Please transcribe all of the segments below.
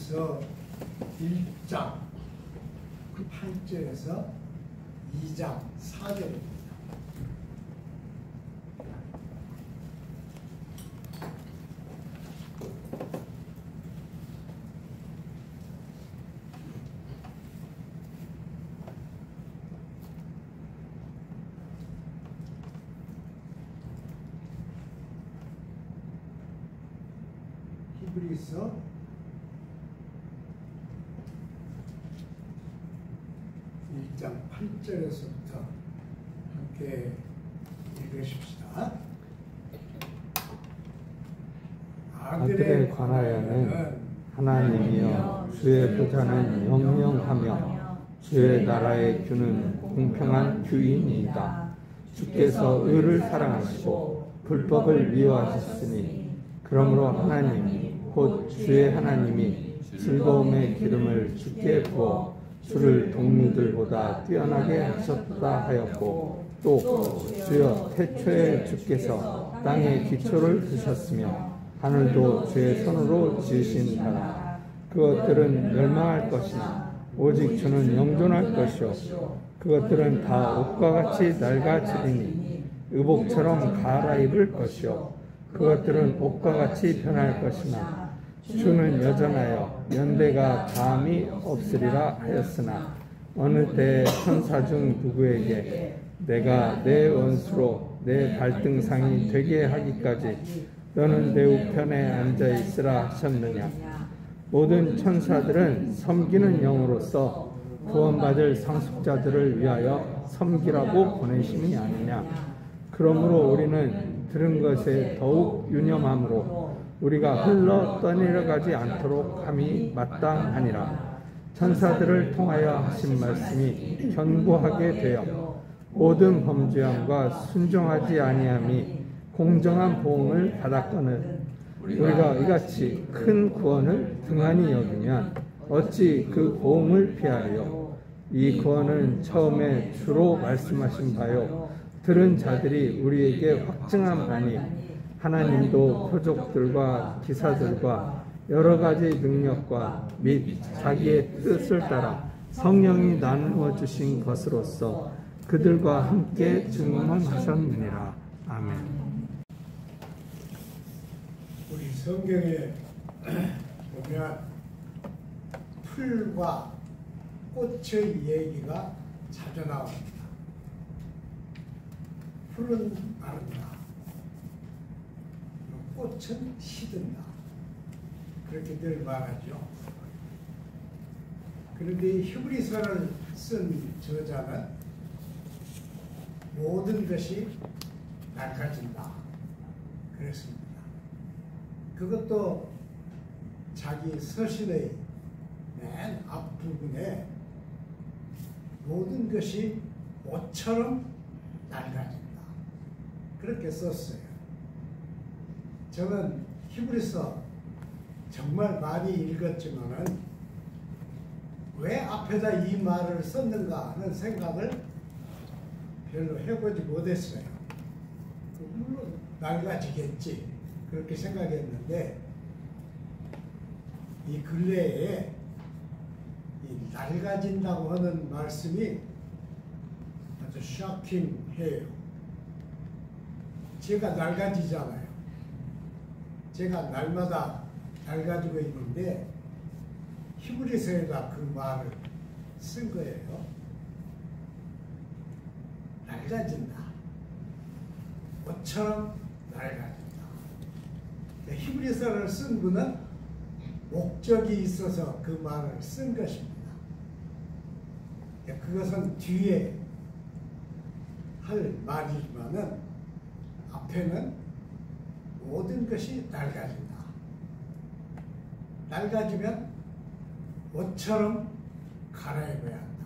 히브리서 1장 8절에서 2장 4절입니다. 히브리서 1장 8절에서부터 함께 읽으십시다. 아들에 관하여는 하나님이여 주의 보좌는 영영하며 주의 나라의 규는 공평한 규이니이다. 주께서 의를 사랑하시고 불법을 미워하셨으니 그러므로 하나님 곧 주의 하나님이 즐거움의 기름을 주께 부어 주를 동류들보다 뛰어나게 하셨다 하였고 또 주여 태초에 주께서 땅의 기초를 두셨으며 하늘도 주의 손으로 지으신 바라. 그것들은 멸망할 것이나 오직 주는 영존할 것이요 그것들은 다 옷과 같이 낡아지리니 의복처럼 갈아입을 것이요 그것들은 옷과 같이 변할 것이나 주는 여전하여 연대가 다함이 없으리라 하였으나 어느 때에 천사 중 누구에게 내가 내 원수로 내 발등상이 되게 하기까지 너는 내 우편에 앉아 있으라 하셨느냐. 모든 천사들은 섬기는 영으로서 구원받을 상속자들을 위하여 섬기라고 보내심이 아니냐. 그러므로 우리는 들은 것에 더욱 유념함으로 우리가 흘러 떠내려가지 않도록 함이 마땅하니라. 천사들을 통하여 하신 말씀이 견고하게 되어 모든 범죄함과 순종하지 아니함이 공정한 보응을 받았거늘 우리가 이같이 큰 구원을 등한히 여기면 어찌 그 보응을 피하리요. 이 구원은 처음에 주로 말씀하신 바요 들은 자들이 우리에게 확증한 바니 하나님도 표적들과 기사들과 여러 가지 능력과 및 자기의 뜻을 따라 성령이 나누어 주신 것으로서 그들과 함께 증언하셨느니라. 아멘. 우리 성경에 보면 풀과 꽃의 얘기가 자주 나옵니다. 풀은 마른다. 꽃은 시든다. 그렇게 늘 말하죠. 그런데 히브리서를 쓴 저자는 모든 것이 낡아진다 그랬습니다. 그것도 자기 서신의 맨 앞부분에 모든 것이 옷처럼 낡아진다 그렇게 썼어요. 저는 히브리서 정말 많이 읽었지만은 왜 앞에다 이 말을 썼는가 하는 생각을 별로 해보지 못했어요. 물론 낡아지겠지 그렇게 생각했는데 이 근래에 이 낡아진다고 하는 말씀이 아주 쇼킹해요. 제가 낡아지잖아요. 제가 날마다 낡아지고 있는데 히브리서에다 그 말을 쓴 거예요. 낡아진다. 옷처럼 낡아진다. 히브리서를 쓴 분은 목적이 있어서 그 말을 쓴 것입니다. 그것은 뒤에 할 말이지만은 앞에는 모든 것이 낡아진다. 낡아지면 옷처럼 갈아입어야 한다.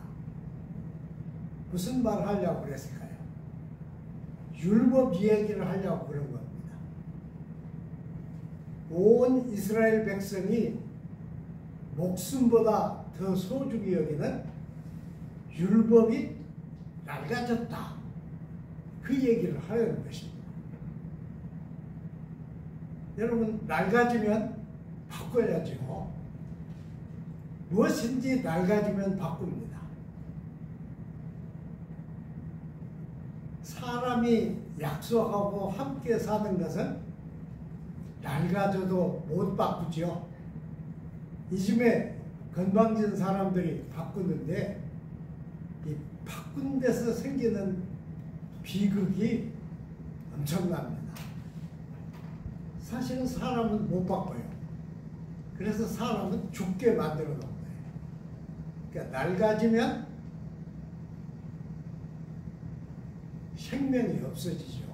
무슨 말을 하려고 그랬을까요? 율법 이야기를 하려고 그런 겁니다. 온 이스라엘 백성이 목숨보다 더 소중히 여기는 율법이 낡아졌다. 그 얘기를 하려는 것입니다. 여러분, 낡아지면 바꿔야죠. 무엇인지 낡아지면 바꿉니다. 사람이 약속하고 함께 사는 것은 낡아져도 못 바꾸죠. 이즘에 건방진 사람들이 바꾸는데 이 바꾼 데서 생기는 비극이 엄청납니다. 사실은 사람은 못 바꿔요. 그래서 사람은 죽게 만들어 놓은 거예요. 그러니까 낡아지면 생명이 없어지죠.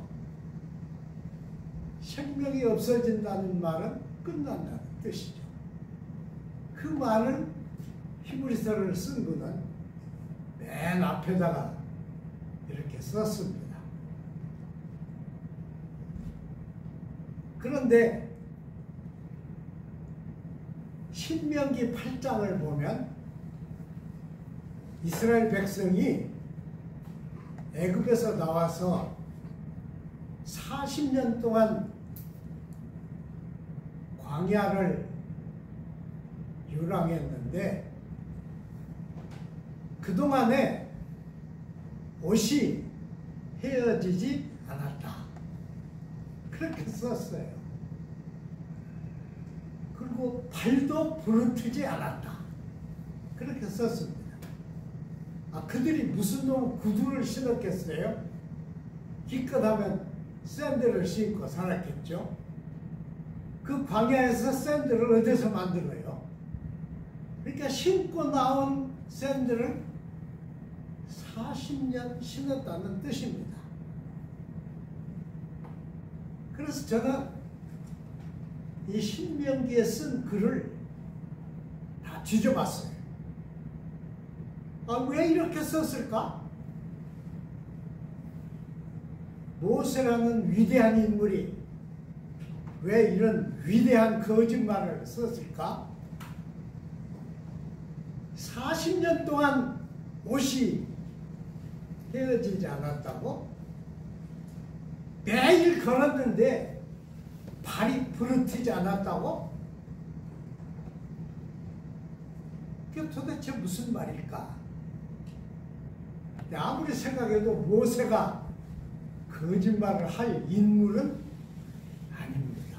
생명이 없어진다는 말은 끝난다는 뜻이죠. 그 말을 히브리서를 쓴 분은 맨 앞에다가 이렇게 썼습니다. 그런데 신명기 8장을 보면 이스라엘 백성이 애굽에서 나와서 40년 동안 광야를 유랑했는데 그동안에 옷이 헤어지지 않았다. 그렇게 썼어요. 그리고 발도 부르트지 않았다. 그렇게 썼습니다. 그들이 무슨 놈 구두를 신었겠어요? 기껏 하면 샌들을 신고 살았겠죠. 그 광야에서 샌들을 어디서 만들어요? 그러니까 신고 나온 샌들을 40년 신었다는 뜻입니다. 그래서 저는 이 신명기에 쓴 글을 다 뒤져봤어요. 왜 이렇게 썼을까? 모세라는 위대한 인물이 왜 이런 위대한 거짓말을 썼을까? 40년 동안 옷이 헤어지지 않았다고? 매일 걸었는데 발이 부르트지 않았다고? 그게 도대체 무슨 말일까? 아무리 생각해도 모세가 거짓말을 할 인물은 아닙니다.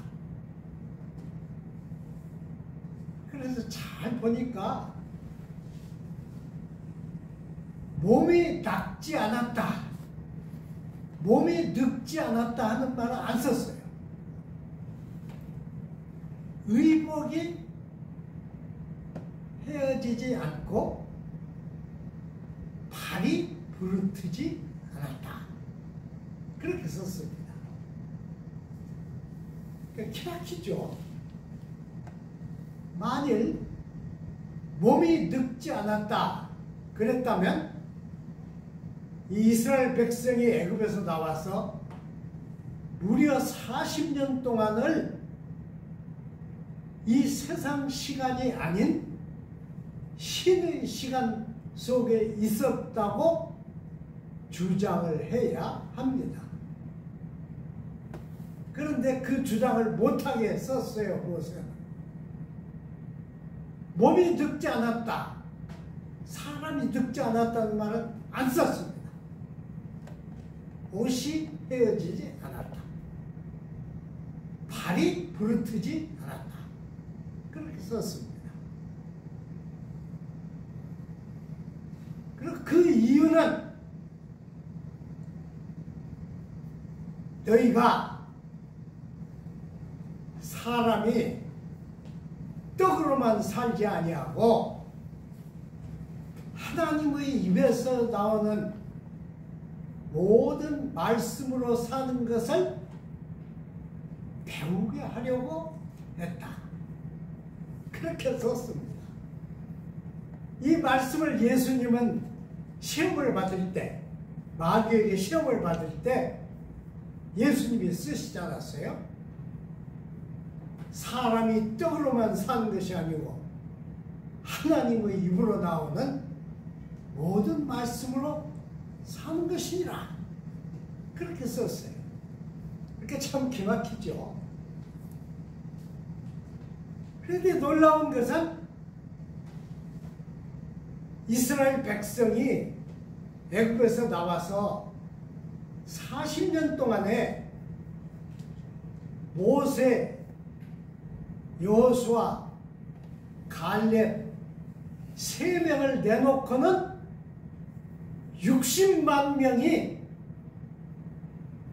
그래서 잘 보니까 몸이 낫지 않았다, 몸이 늙지 않았다 하는 말은 안 썼어요. 의복이 헤어지지 않고 발이 부르트지 않았다. 그렇게 썼습니다. 그러니까 기막히죠. 만일 몸이 늙지 않았다 그랬다면 이 이스라엘 백성이 애굽에서 나와서 무려 40년 동안을 이 세상 시간이 아닌 신의 시간 속에 있었다고 주장을 해야 합니다. 그런데 그 주장을 못하게 썼어요, 모세는. 몸이 늙지 않았다, 사람이 늙지 않았다는 말은 안 썼습니다. 옷이 헤어지지 않았다, 발이 부르트지 않았다, 그렇게 썼습니다. 그리고 그 이유는 너희가 사람이 떡으로만 살지 아니하고 하나님의 입에서 나오는 모든 말씀으로 사는 것을 배우게 하려고 했다. 그렇게 썼습니다. 이 말씀을 예수님은 시험을 받을 때, 마귀에게 시험을 받을 때 예수님이 쓰시지 않았어요? 사람이 떡으로만 사는 것이 아니고 하나님의 입으로 나오는 모든 말씀으로 사는 것이니라. 그렇게 썼어요. 그러니까 참 기막히죠. 그런데 놀라운 것은 이스라엘 백성이 애굽에서 나와서 40년 동안에 모세, 여호수아, 갈렙 3명을 내놓고는 60만 명이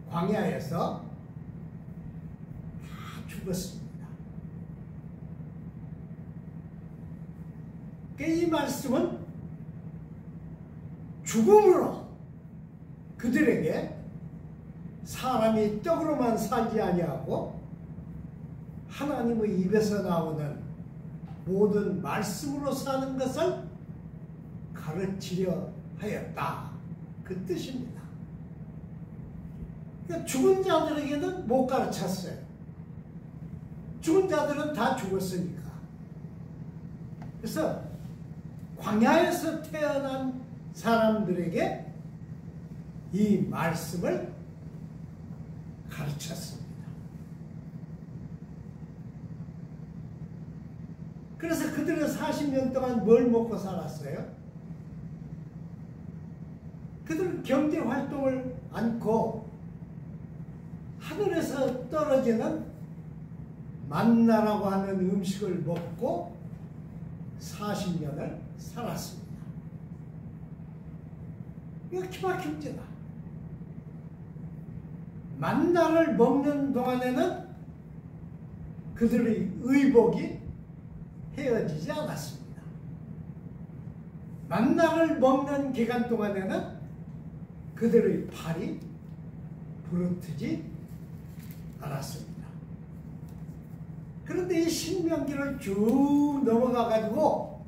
광야에서 다 죽었습니다. 이 말씀은 죽음으로 그들에게 사람이 떡으로만 살지 아니하고 하나님의 입에서 나오는 모든 말씀으로 사는 것을 가르치려 하였다. 그 뜻입니다. 그러니까 죽은 자들에게는 못 가르쳤어요. 죽은 자들은 다 죽었으니까. 그래서 광야에서 태어난 사람들에게 이 말씀을 가르쳤습니다. 그래서 그들은 40년 동안 뭘 먹고 살았어요? 그들은 경제 활동을 않고 하늘에서 떨어지는 만나라고 하는 음식을 먹고 40년을 살았습니다. 이거 기막힙니다. 만나를 먹는 동안에는 그들의 의복이 헤어지지 않았습니다. 만나를 먹는 기간 동안에는 그들의 팔이 부르트지 않았습니다. 그런데 이 신명기를 쭉 넘어가 가지고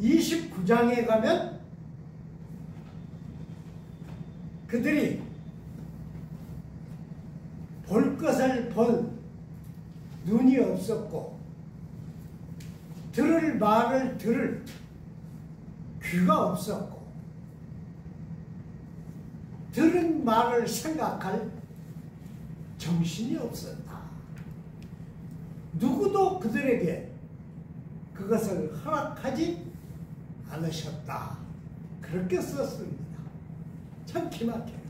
29장에 가면 그들이 볼 것을 볼 눈이 없었고 들을 말을 들을 귀가 없었고 들은 말을 생각할 정신이 없었다. 누구도 그들에게 그것을 허락하지 않으셨다. 그렇게 썼습니다. 참 기막혀요.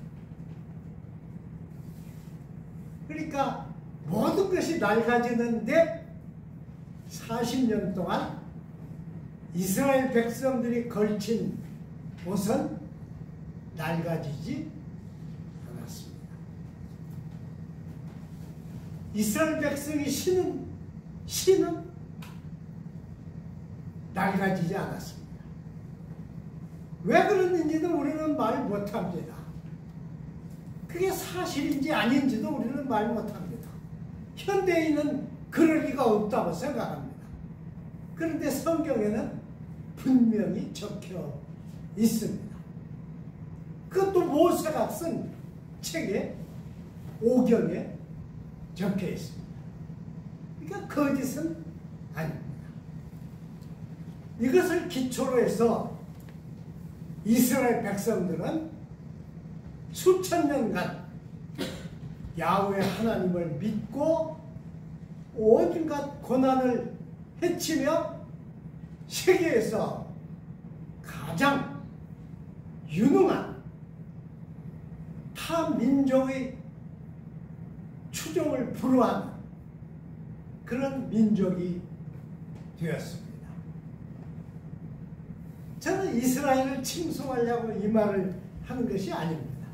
그러니까 모든 것이 낡아지는데 40년 동안 이스라엘 백성들이 걸친 옷은 낡아지지 않았습니다. 이스라엘 백성이 신은 낡아지지 않았습니다. 왜 그랬는지도 우리는 말 못합니다. 그게 사실인지 아닌지도 우리는 말 못합니다. 현대인은 그럴 리가 없다고 생각합니다. 그런데 성경에는 분명히 적혀 있습니다. 그것도 모세가 쓴 책에 5경에 적혀 있습니다. 그러니까 거짓은 아닙니다. 이것을 기초로 해서 이스라엘 백성들은 수천 년간 야훼 하나님을 믿고 온갖 고난을 헤치며 세계에서 가장 유능한 타 민족의 추종을 불허한 그런 민족이 되었습니다. 저는 이스라엘을 칭송하려고 이 말을 하는 것이 아닙니다.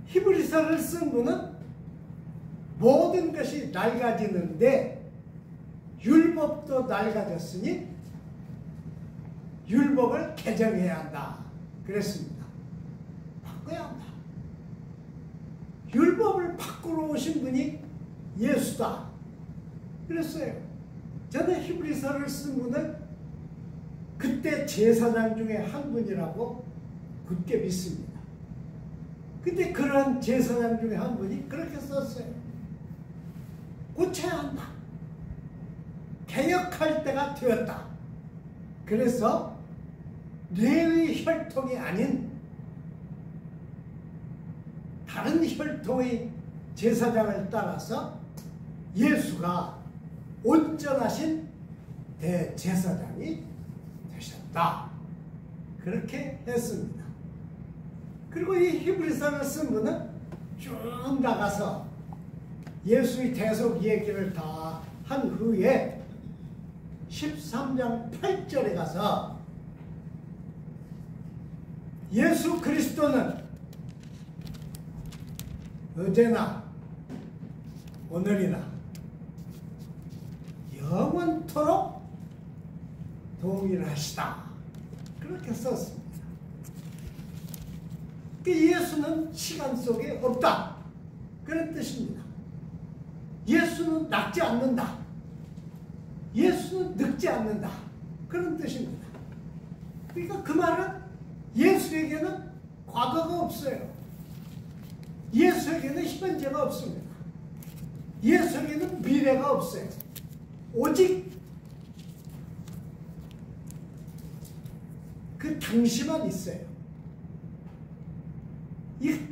히브리서를 쓴 분은 모든 것이 낡아지는데 율법도 낡아졌으니 율법을 개정해야 한다. 그랬습니다. 바꿔야 한다. 율법을 바꾸러 오신 분이 예수다. 그랬어요. 저는 히브리서를 쓴 분은 그때 제사장 중에 한 분이라고 굳게 믿습니다. 근데 그런 제사장 중에 한 분이 그렇게 썼어요. 고쳐야 한다. 개혁할 때가 되었다. 그래서 레위 혈통이 아닌 다른 혈통의 제사장을 따라서 예수가 온전하신 대제사장이 되셨다. 그렇게 했습니다. 그리고 이 히브리서를 쓴 분은 쭉 나가서 예수의 대속 얘기를 다 한 후에 13장 8절에 가서 예수 그리스도는 어제나 오늘이나 영원토록 동일하시다. 그렇게 썼습니다. 예수는 시간 속에 없다. 그런 뜻입니다. 예수는 늙지 않는다. 예수는 늙지 않는다. 그런 뜻입니다. 그러니까 그 말은 예수에게는 과거가 없어요. 예수에게는 현재가 없습니다. 예수에게는 미래가 없어요. 오직 그 당시만 있어요.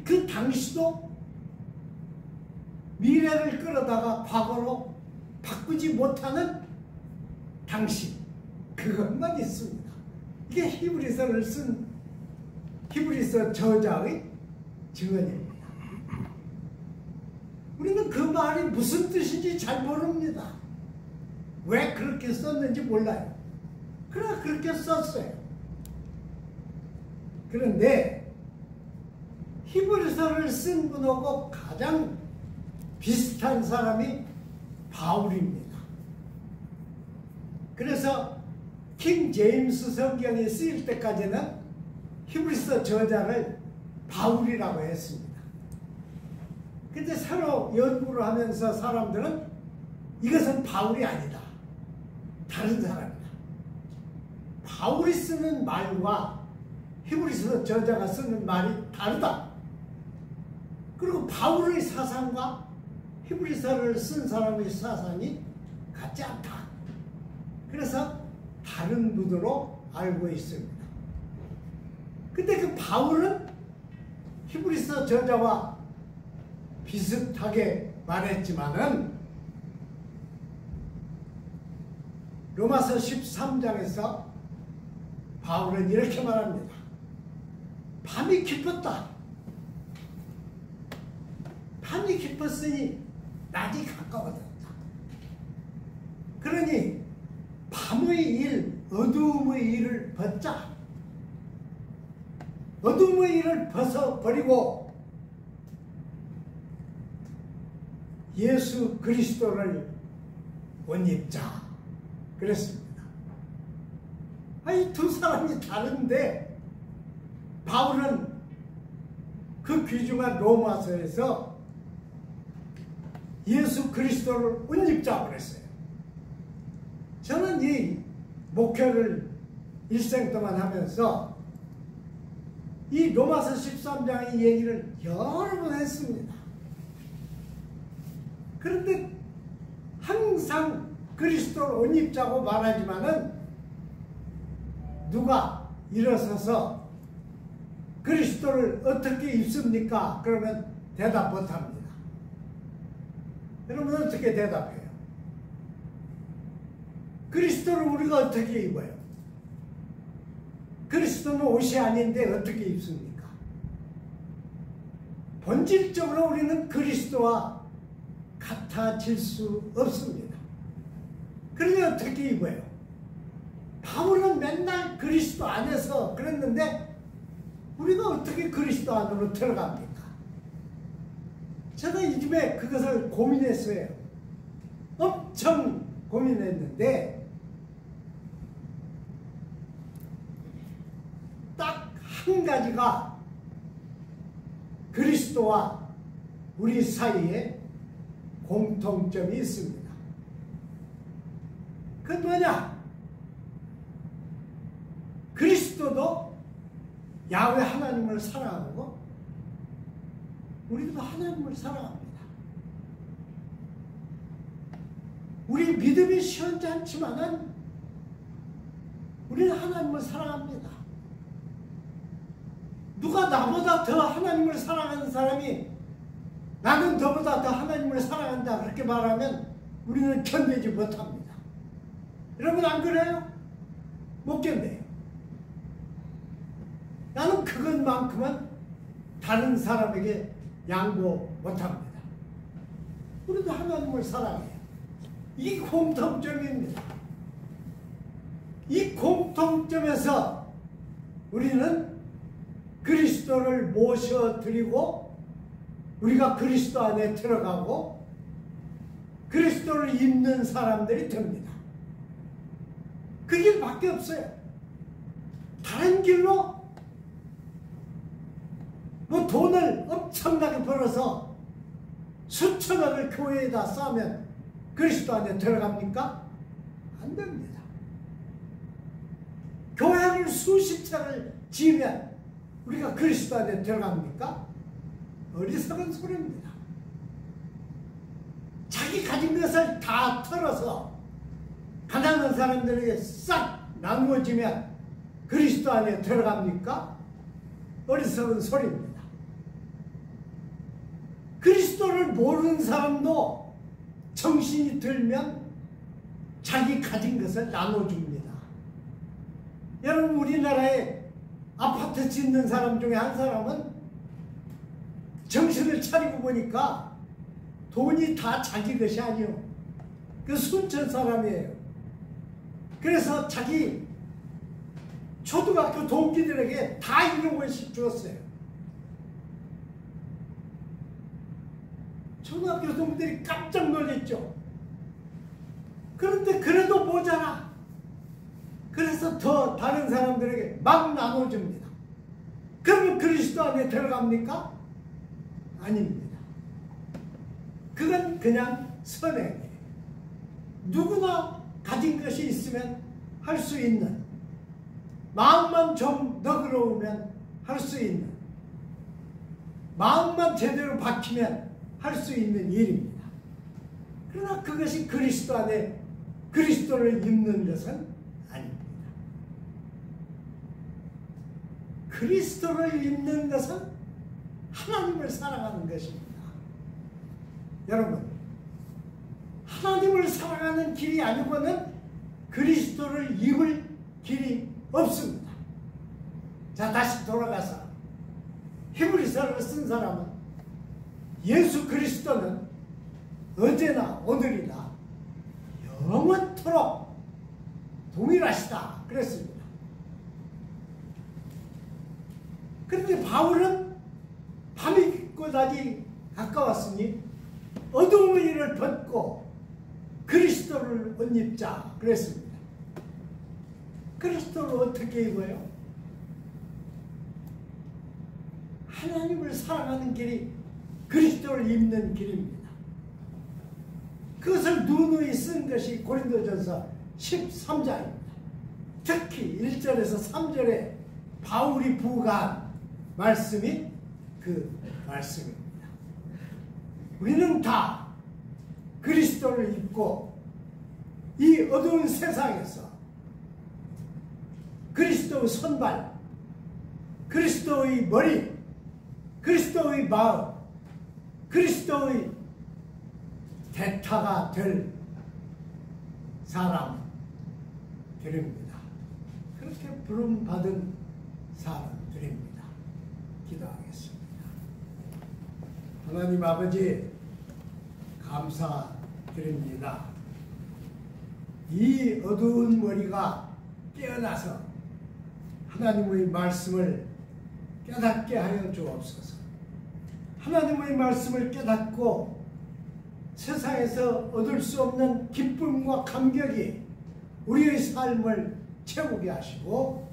그 당시도 미래를 끌어다가 과거로 바꾸지 못하는 당시, 그것만 있습니다. 이게 히브리서를 쓴 히브리서 저자의 증언입니다. 우리는 그 말이 무슨 뜻인지 잘 모릅니다. 왜 그렇게 썼는지 몰라요. 그러나 그렇게 썼어요. 그런데 히브리서를 쓴 분하고 가장 비슷한 사람이 바울입니다. 그래서 킹 제임스 성경이 쓰일 때까지는 히브리서 저자를 바울이라고 했습니다. 근데 새로 연구를 하면서 사람들은 이것은 바울이 아니다. 다른 사람이다. 바울이 쓰는 말과 히브리서 저자가 쓰는 말이 다르다. 그리고 바울의 사상과 히브리서를 쓴 사람의 사상이 같지 않다. 그래서 다른 분으로 알고 있습니다. 근데 그 바울은 히브리서 저자와 비슷하게 말했지만은 로마서 13장에서 바울은 이렇게 말합니다. 밤이 깊었다. 밤이 깊었으니 낮이 가까워졌다. 그러니 밤의 일, 어두움의 일을 벗자. 어두움의 일을 벗어버리고 예수 그리스도를 옷 입자. 그랬습니다. 이 두 사람이 다른데 바울은 그 귀중한 로마서에서 예수 그리스도를 옷 입자 그랬어요. 저는 이 목회를 일생 동안 하면서 이 로마서 13장의 얘기를 여러 번 했습니다. 그런데 항상 그리스도를 옷 입자고 말하지만은 누가 일어서서 그리스도를 어떻게 입습니까? 그러면 대답 못합니다. 여러분 어떻게 대답해요? 그리스도를 우리가 어떻게 입어요? 그리스도는 옷이 아닌데 어떻게 입습니까? 본질적으로 우리는 그리스도와 같아질 수 없습니다. 그러니 어떻게 입어요? 바울은 맨날 그리스도 안에서 그랬는데 우리가 어떻게 그리스도 안으로 들어갑니까? 제가 이집에 그것을 고민했어요. 엄청 고민했는데 딱 한 가지가 그리스도와 우리 사이에 공통점이 있습니다. 그건 뭐냐? 그리스도도 야훼 하나님을 사랑하고 우리도 하나님을 사랑합니다. 우리 믿음이 시원찮지만은 우리는 하나님을 사랑합니다. 누가 나보다 더 하나님을 사랑하는 사람이 나는 너보다 더 하나님을 사랑한다 그렇게 말하면 우리는 견디지 못합니다. 여러분 안 그래요? 못 견뎌요. 나는 그것만큼은 다른 사람에게 양보 못합니다. 우리도 하나님을 사랑해요. 이 공통점입니다. 이 공통점에서 우리는 그리스도를 모셔드리고 우리가 그리스도 안에 들어가고 그리스도를 입는 사람들이 됩니다. 그 길밖에 없어요. 다른 길로 뭐 돈을 엄청나게 벌어서 수천억을 교회에다 쌓으면 그리스도 안에 들어갑니까? 안 됩니다. 교회를 수십 차를 지으면 우리가 그리스도 안에 들어갑니까? 어리석은 소리입니다. 자기 가진 것을 다 털어서 가난한 사람들에게 싹 나누어지면 그리스도 안에 들어갑니까? 어리석은 소리입니다. 그리스도를 모르는 사람도 정신이 들면 자기 가진 것을 나눠줍니다. 여러분, 우리나라에 아파트 짓는 사람 중에 한 사람은 정신을 차리고 보니까 돈이 다 자기 것이 아니요. 그 순천 사람이에요. 그래서 자기 초등학교 동기들에게 다 1억 원씩 주었어요. 초등학교 동기들이 깜짝 놀랐죠. 그런데 그래도 모자라. 그래서 더 다른 사람들에게 막 나눠줍니다. 그러면 그리스도 안에 들어갑니까? 아닙니다. 그건 그냥 선행이에요. 누구나 가진 것이 있으면 할 수 있는, 마음만 좀 너그러우면 할 수 있는, 마음만 제대로 박히면 할 수 있는 일입니다. 그러나 그것이 그리스도 안에 그리스도를 입는 것은 아닙니다. 그리스도를 입는 것은 하나님을 사랑하는 것입니다. 여러분, 하나님을 사랑하는 길이 아니고는 그리스도를 입을 길이 없습니다. 자, 다시 돌아가서 히브리서를 쓴 사람은 예수 그리스도는 어제나 오늘이나 영원토록 동일하시다 그랬습니다. 그런데 바울은 밤이 끝까지 가까웠으니 어두움의 일을 벗고 그리스도를 옷 입자 그랬습니다. 그리스도를 어떻게 입어요? 하나님을 사랑하는 길이 그리스도를 입는 길입니다. 그것을 누누이 쓴 것이 고린도전서 13장입니다. 특히 1절에서 3절에 바울이 부과한 말씀이 그 말씀입니다. 우리는 다 그리스도를 입고 이 어두운 세상에서 그리스도의 손발, 그리스도의 머리, 그리스도의 마음, 그리스도의 대타가 될 사람들입니다. 그렇게 부름받은 사람들입니다. 기도하겠습니다. 하나님 아버지, 감사드립니다. 이 어두운 머리가 깨어나서 하나님의 말씀을 깨닫게 하여 주옵소서. 하나님의 말씀을 깨닫고 세상에서 얻을 수 없는 기쁨과 감격이 우리의 삶을 채우게 하시고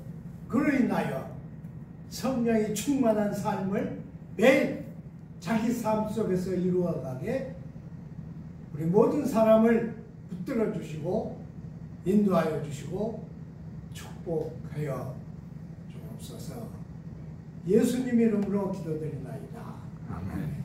그로 인하여 성령이 충만한 삶을 매일 자기 삶 속에서 이루어가게 우리 모든 사람을 붙들어 주시고 인도하여 주시고 축복하여 주옵소서. 예수님 이름으로 기도드리나이다. 아멘.